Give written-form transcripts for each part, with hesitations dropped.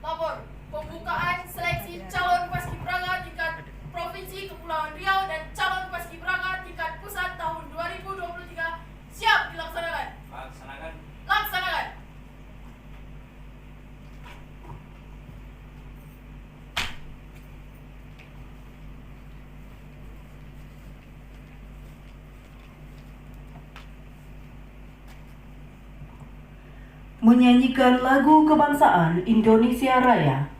Lapor pembukaan seleksi calon paskibraka tingkat Provinsi Kepulauan Riau dan calon paskibraka tingkat pusat tahun 2023 siap dilaksanakan. Laksanakan. Menyanyikan lagu kebangsaan Indonesia Raya.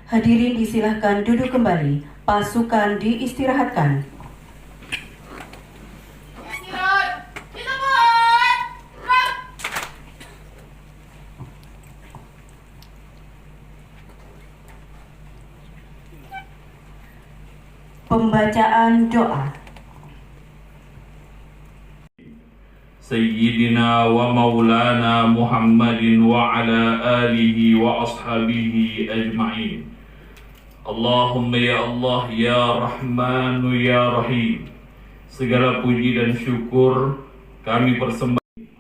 Hadirin disilahkan duduk kembali. Pasukan diistirahatkan. Istirahat. Kita buat. Gerak. Pembacaan doa. Sayyidina wa maulana Muhammadin wa ala alihi wa ashabihi ajma'in. Allahumma ya Allah, ya Rahmanu ya Rahim. Segala puji dan syukur kami persembahkan.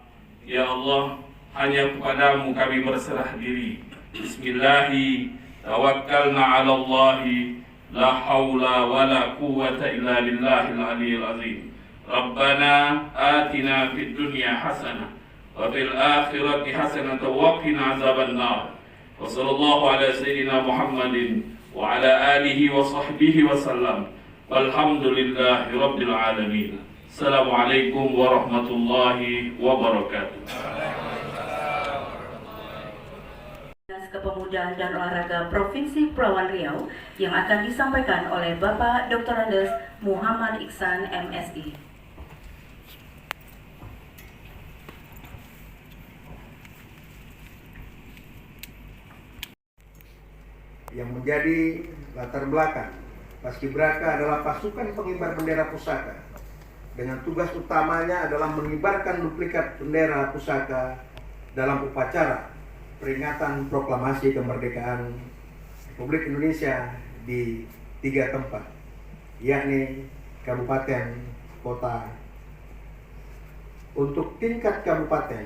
Ya Allah, hanya kepadamu kami berserah diri. Bismillahi tawakkalna ala Allahi, la hawla wa la quwwata illa billahil aliyyil azim. Rabbana atina fid dunya hasanah wa fil akhirati hasanah wa qina azabannar. Wa sallallahu ala sayyidina Muhammadin wa ala alihi wa sahbihi wa sallam. Walhamdulillahi rabbil alamin. Assalamualaikum warahmatullahi wabarakatuh. Dinas Kepemudaan dan Olahraga Provinsi Kepulauan Riau yang akan disampaikan oleh Bapak Dr. Andes Muhammad Iksan MSI. Yang menjadi latar belakang Paskibraka adalah pasukan pengibar bendera pusaka dengan tugas utamanya adalah mengibarkan duplikat bendera pusaka dalam upacara peringatan proklamasi kemerdekaan Republik Indonesia di 3 tempat, yakni kabupaten, kota. Untuk tingkat kabupaten,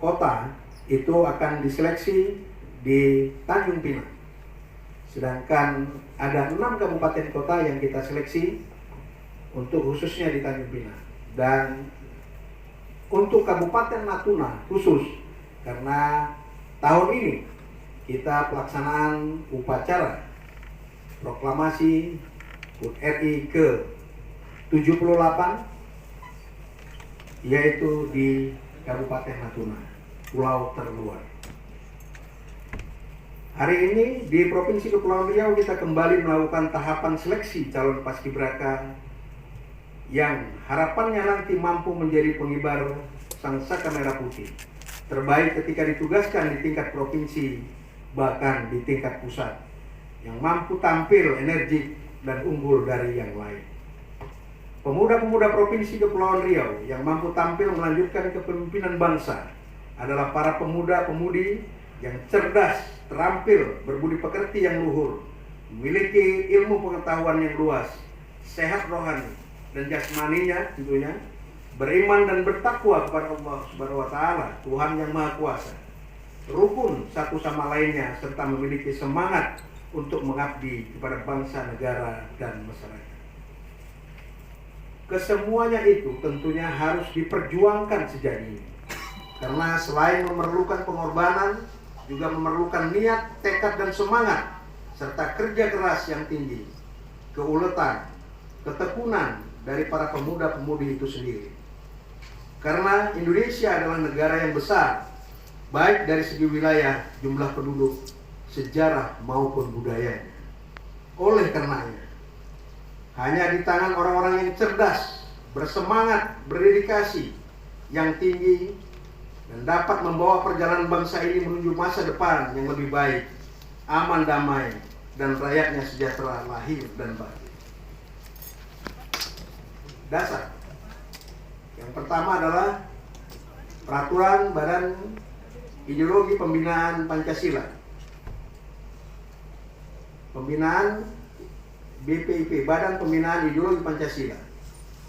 kota itu akan diseleksi di Tanjung Pinang. Sedangkan ada 6 kabupaten kota yang kita seleksi untuk khususnya di Tanjung Pinang. Dan untuk Kabupaten Natuna khusus karena tahun ini kita pelaksanaan upacara proklamasi HUT RI ke-78 yaitu di Kabupaten Natuna, pulau terluar. Hari ini di Provinsi Kepulauan Riau kita kembali melakukan tahapan seleksi calon paskibraka yang harapannya nanti mampu menjadi pengibar sangsaka merah putih terbaik ketika ditugaskan di tingkat provinsi bahkan di tingkat pusat, yang mampu tampil energik dan unggul dari yang lain. Pemuda-pemuda Provinsi Kepulauan Riau yang mampu tampil melanjutkan kepemimpinan bangsa adalah para pemuda-pemudi yang cerdas, terampil, berbudi pekerti yang luhur, memiliki ilmu pengetahuan yang luas, sehat rohani dan jasmaninya tentunya, beriman dan bertakwa kepada Allah Subhanahu wa taala, Tuhan yang Maha Kuasa, rukun satu sama lainnya serta memiliki semangat untuk mengabdi kepada bangsa, negara dan masyarakat. Kesemuanya itu tentunya harus diperjuangkan sejak ini. Karena selain memerlukan pengorbanan, juga memerlukan niat, tekad dan semangat serta kerja keras yang tinggi, keuletan, ketekunan dari para pemuda-pemudi itu sendiri. Karena Indonesia adalah negara yang besar, baik dari segi wilayah, jumlah penduduk, sejarah maupun budayanya. Oleh karenanya, hanya di tangan orang-orang yang cerdas, bersemangat, berdedikasi, yang tinggi, dan dapat membawa perjalanan bangsa ini menuju masa depan yang lebih baik, aman, damai, dan rakyatnya sejahtera lahir dan batin. Dasar. Yang pertama adalah Peraturan Badan Ideologi Pembinaan Pancasila. Pembinaan BPIP, Badan Pembinaan Ideologi Pancasila,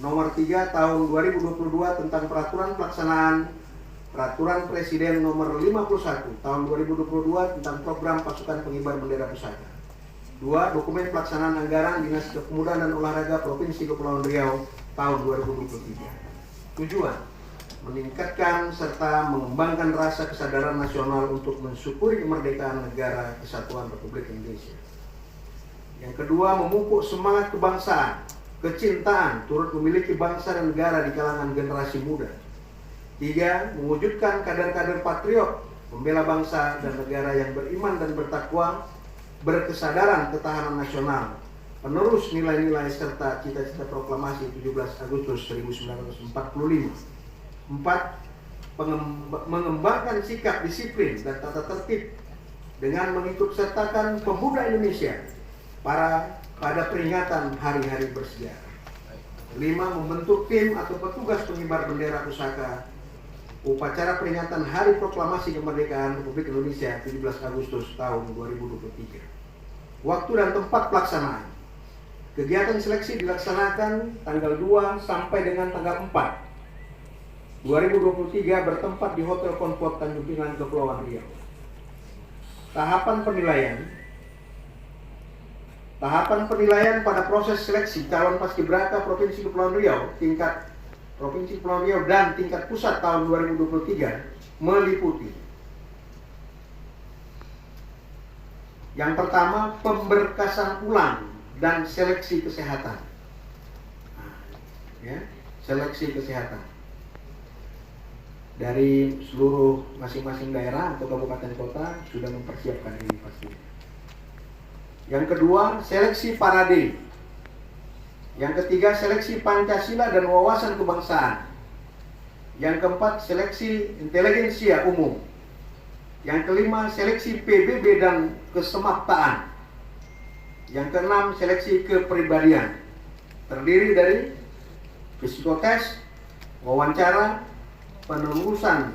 nomor 3 tahun 2022 tentang peraturan pelaksanaan Peraturan Presiden nomor 51 tahun 2022 tentang program pasukan pengibar bendera pusaka. 2. Dokumen pelaksanaan anggaran Dinas Kepemudaan dan Olahraga Provinsi Kepulauan Riau tahun 2023. Tujuan: meningkatkan serta mengembangkan rasa kesadaran nasional untuk mensyukuri kemerdekaan negara Kesatuan Republik Indonesia. Yang kedua, memupuk semangat kebangsaan, kecintaan turut memiliki bangsa dan negara di kalangan generasi muda. 3. Mewujudkan kader-kader patriot, membela bangsa dan negara yang beriman dan bertakwa, berkesadaran ketahanan nasional, penerus nilai-nilai serta cita-cita proklamasi 17 Agustus 1945. 4. Mengembangkan sikap disiplin dan tata tertib dengan mengikut sertakan pemuda Indonesia pada peringatan hari-hari bersejarah. 5. Membentuk tim atau petugas pengibar bendera pusaka upacara peringatan Hari Proklamasi Kemerdekaan Republik Indonesia 17 Agustus tahun 2023. Waktu dan tempat pelaksanaan. Kegiatan seleksi dilaksanakan tanggal 2 sampai dengan tanggal 4 2023 bertempat di Hotel Concord Tanjung Pinang, Kepulauan Riau. Tahapan penilaian pada proses seleksi calon paskibraka Provinsi Kepulauan Riau, tingkat Provinsi Kepulauan Riau dan tingkat pusat tahun 2023 meliputi: yang pertama, pemberkasan ulang dan seleksi kesehatan. Seleksi kesehatan dari seluruh masing-masing daerah atau kabupaten kota sudah mempersiapkan ini pasti. Yang kedua, seleksi parade. Yang ketiga, seleksi Pancasila dan wawasan kebangsaan. Yang keempat, seleksi intelijensia umum. Yang kelima, seleksi PBB dan kesemaptaan. Yang keenam, seleksi kepribadian. Terdiri dari psikotes, wawancara, penelusuran,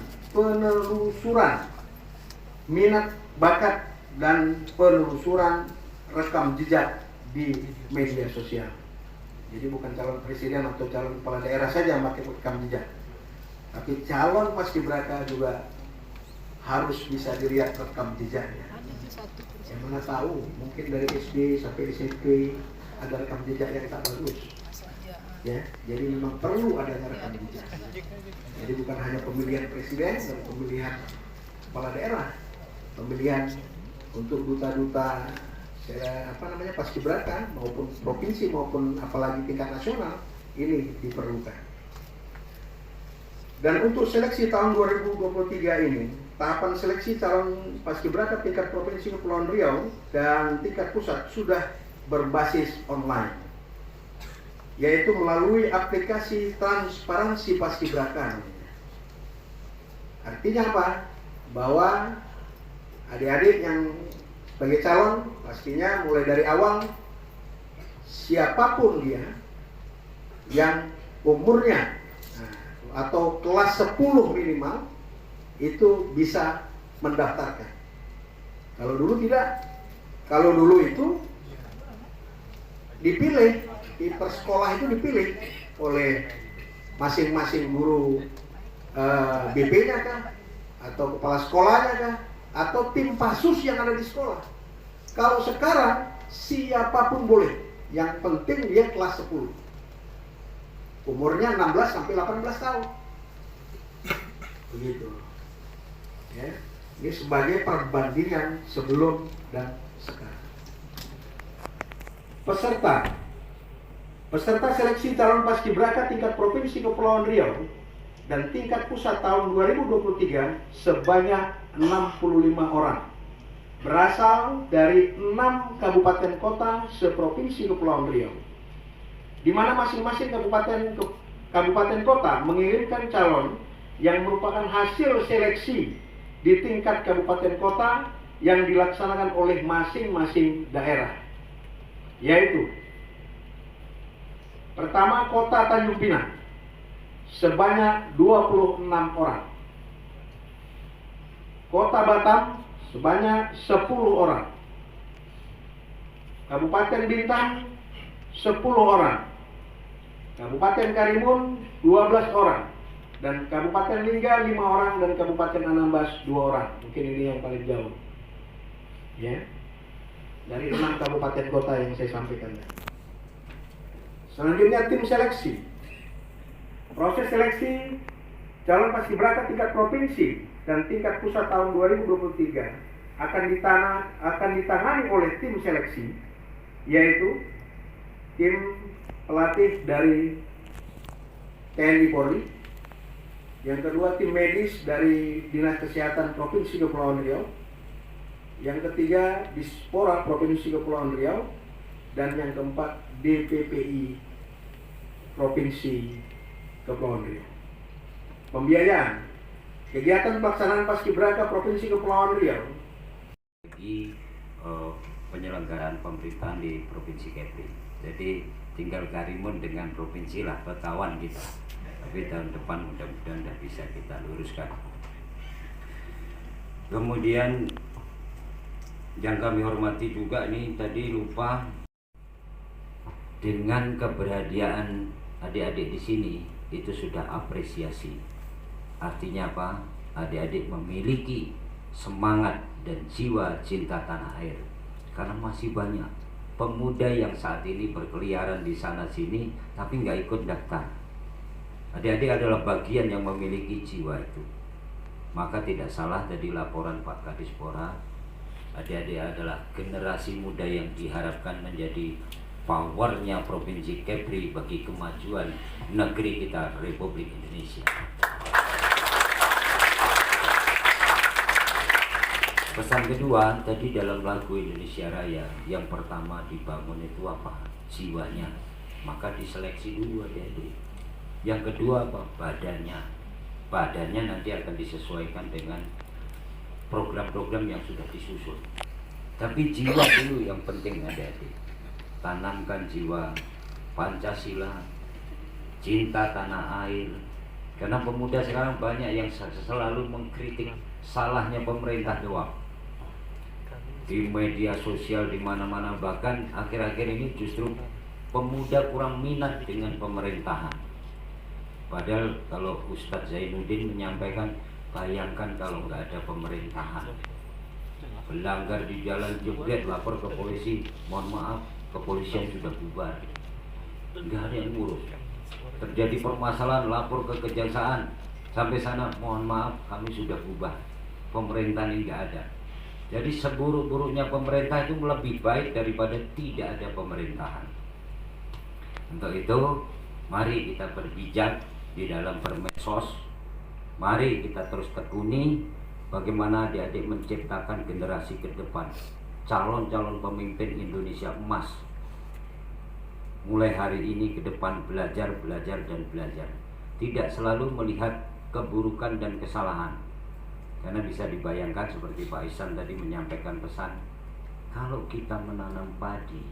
minat, bakat, dan penelusuran rekam jejak di media sosial. Jadi bukan calon presiden atau calon kepala daerah saja yang pakai rekam jejak, tapi calon paskibraka juga harus bisa dilihat rekam jejaknya. Yang mana tahu, mungkin dari SD sampai SMP ada rekam jejak yang tak bagus. Ya, jadi memang perlu adanya rekam jejak. Jadi bukan hanya pemilihan presiden dan pemilihan kepala daerah, pemilihan untuk duta-duta paskibraka maupun provinsi maupun apalagi tingkat nasional ini diperlukan. Dan untuk seleksi tahun 2023 ini, tahapan seleksi calon paskibraka tingkat Provinsi Kepulauan Riau dan tingkat pusat sudah berbasis online, yaitu melalui aplikasi transparansi paskibraka. Artinya apa? Bahwa adik-adik yang sebagai calon, pastinya mulai dari awal, siapapun dia yang umurnya atau kelas 10 minimal itu bisa mendaftarkan. Kalau dulu tidak. Kalau dulu itu dipilih, di persekolah itu dipilih oleh masing-masing guru BP-nya kah, atau kepala sekolahnya kah, atau tim pasus yang ada di sekolah. Kalau sekarang siapapun boleh, yang penting dia kelas 10, umurnya 16 sampai 18 tahun. Begitu. Ya, ini sebagai perbandingan sebelum dan sekarang. Peserta seleksi calon paskibraka tingkat Provinsi Kepulauan Riau dan tingkat pusat tahun 2023 sebanyak 65 orang. Berasal dari 6 kabupaten kota seprovinsi Kepulauan Riau, di mana masing-masing kabupaten kota mengirimkan calon yang merupakan hasil seleksi di tingkat kabupaten kota yang dilaksanakan oleh masing-masing daerah, yaitu pertama, Kota Tanjung Pinang sebanyak 26 orang, Kota Batam sebanyak 10 orang, Kabupaten Bintang 10 orang, Kabupaten Karimun 12 orang, dan Kabupaten Lingga 5 orang, dan Kabupaten Anambas 2 orang. Mungkin ini yang paling jauh, ya, dari 6 kabupaten kota yang saya sampaikan. Selanjutnya, tim seleksi. Proses seleksi calon paskibraka tingkat provinsi dan tingkat pusat tahun 2023 akan ditangani oleh tim seleksi, yaitu tim pelatih dari TNI Polri, yang kedua tim medis dari Dinas Kesehatan Provinsi Kepulauan Riau, yang ketiga Dispora Provinsi Kepulauan Riau, dan yang keempat DPPI Provinsi Kepulauan Riau. Pembiayaan kegiatan pelaksanaan paskibraka Provinsi Kepulauan Riau bagi penyelenggaraan pemerintahan di Provinsi Kepri. Jadi tinggal Karimun dengan provinsi lah berkawan kita. Tapi tahun depan mudah-mudahan sudah bisa kita luruskan. Kemudian yang kami hormati juga nih, tadi lupa, dengan keberadaan adik-adik di sini itu sudah apresiasi. Artinya apa? Adik-adik memiliki semangat dan jiwa cinta tanah air. Karena masih banyak pemuda yang saat ini berkeliaran di sana sini tapi nggak ikut daftar. Adik-adik adalah bagian yang memiliki jiwa itu. Maka tidak salah tadi laporan Pak Kadispora, adik-adik adalah generasi muda yang diharapkan menjadi powernya Provinsi Kepri bagi kemajuan negeri kita, Republik Indonesia. Pesan kedua tadi dalam lagu Indonesia Raya, yang pertama dibangun itu apa? Jiwanya. Maka diseleksi dulu adik-adik. Yang kedua apa? Badannya. Badannya nanti akan disesuaikan dengan program-program yang sudah disusun. Tapi jiwa dulu yang penting adik-adik. Tanamkan jiwa Pancasila, cinta tanah air. Karena pemuda sekarang banyak yang selalu mengkritik salahnya pemerintah doang. Di media sosial di mana-mana, bahkan akhir-akhir ini justru pemuda kurang minat dengan pemerintahan. Padahal kalau Ustadz Zainuddin menyampaikan, bayangkan kalau nggak ada pemerintahan, pelanggar di jalan jebret lapor ke polisi, mohon maaf, kepolisian sudah bubar, nggak ada yang ngurus. Terjadi permasalahan, lapor ke kejaksaan, sampai sana, mohon maaf, kami sudah bubar, pemerintahan ini nggak ada. Jadi seburuk-buruknya pemerintah itu lebih baik daripada tidak ada pemerintahan. Untuk itu, mari kita berbijak di dalam bermedsos. Mari kita terus tekuni bagaimana adik-adik menciptakan generasi ke depan, calon-calon pemimpin Indonesia emas. Mulai hari ini ke depan belajar, dan belajar. Tidak selalu melihat keburukan dan kesalahan. Karena bisa dibayangkan seperti Pak Ihsan tadi menyampaikan pesan, kalau kita menanam padi,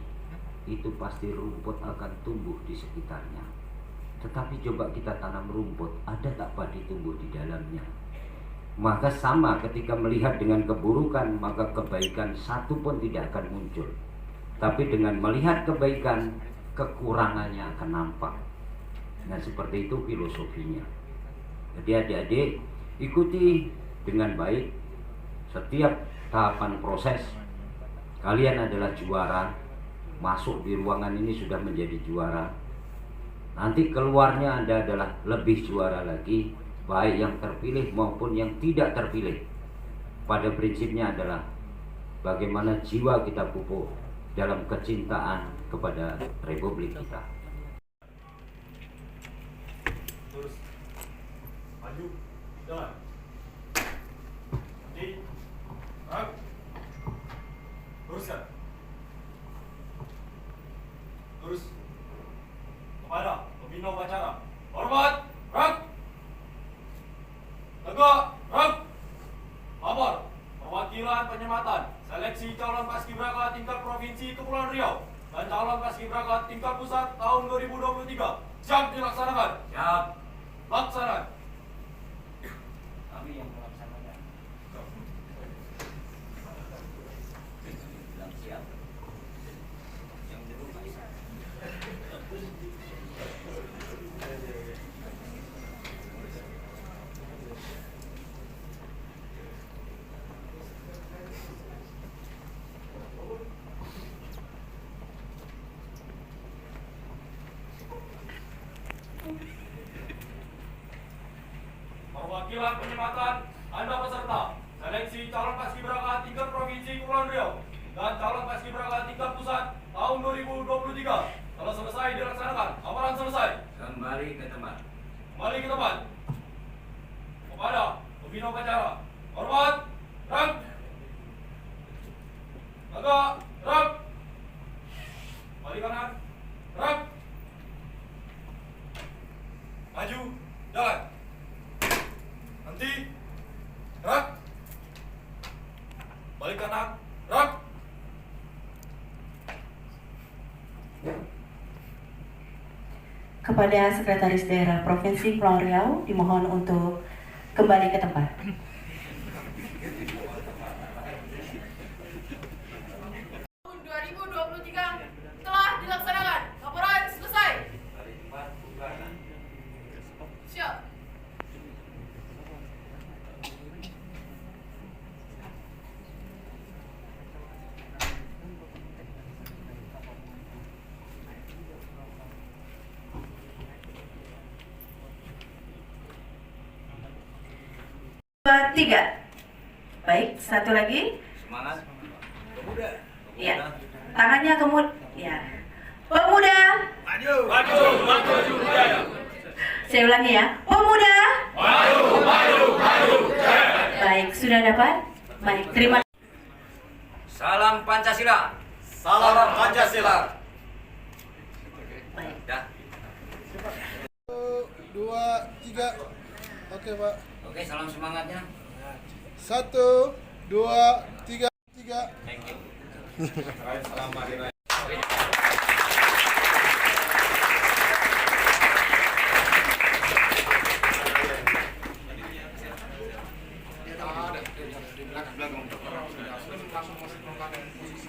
itu pasti rumput akan tumbuh di sekitarnya. Tetapi coba kita tanam rumput, ada tak padi tumbuh di dalamnya? Maka sama ketika melihat dengan keburukan, maka kebaikan satu pun tidak akan muncul. Tapi dengan melihat kebaikan, kekurangannya akan nampak. Nah seperti itu filosofinya. Jadi adik-adik ikuti dengan baik setiap tahapan proses. Kalian adalah juara. Masuk di ruangan ini sudah menjadi juara. Nanti keluarnya Anda adalah lebih juara lagi, baik yang terpilih maupun yang tidak terpilih. Pada prinsipnya adalah bagaimana jiwa kita pupuk, dalam kecintaan kepada Republik kita. Terus maju, jalan. Nanti, gerak. Teruskan. Terus kepada pembina upacara. Hormat, gerak. Tegak, gerak. Lapor perwakilan penyematan seleksi calon paskibraka tingkat provinsi Kepulauan Riau dan calon paskibraka tingkat pusat tahun 2023 siap dilaksanakan. Siap. Laksana. Kami yang melaksanakan. Bilang siap. Yang dulu bisa. Perwakilan penyematan Anda peserta seleksi calon paskibraka tingkat provinsi Kepulauan Riau dan calon paskibraka tingkat pusat tahun 2023 telah selesai dilaksanakan. Amaran selesai. Kembali ke tempat. Kembali ke tempat. Kepada pembina upacara. Hormat, gerak. Tegak, gerak. Balik kanan, gerak. Maju, jalan. Nanti, gerak. Balik kanan, gerak. Kepada Sekretaris Daerah Provinsi Kepulauan Riau dimohon untuk kembali ke tempat. Tahun 2023 telah dilaksanakan. Laporan selesai. Siap. Dua, tiga. Baik, satu lagi. Semangat. Ya. Tangannya ya. Pemuda. Maju, maju, maju, jaya. Saya ulangi ya. Pemuda. Maju, maju, maju, jaya. Baik, sudah dapat? Baik, terima kasih. Salam Pancasila. Salam Pancasila. Baik. Dah. 2, 3. Oke, Pak. Oke, salam semangatnya. 1, 2, 3. Thank you. Langsung masuk ke posisi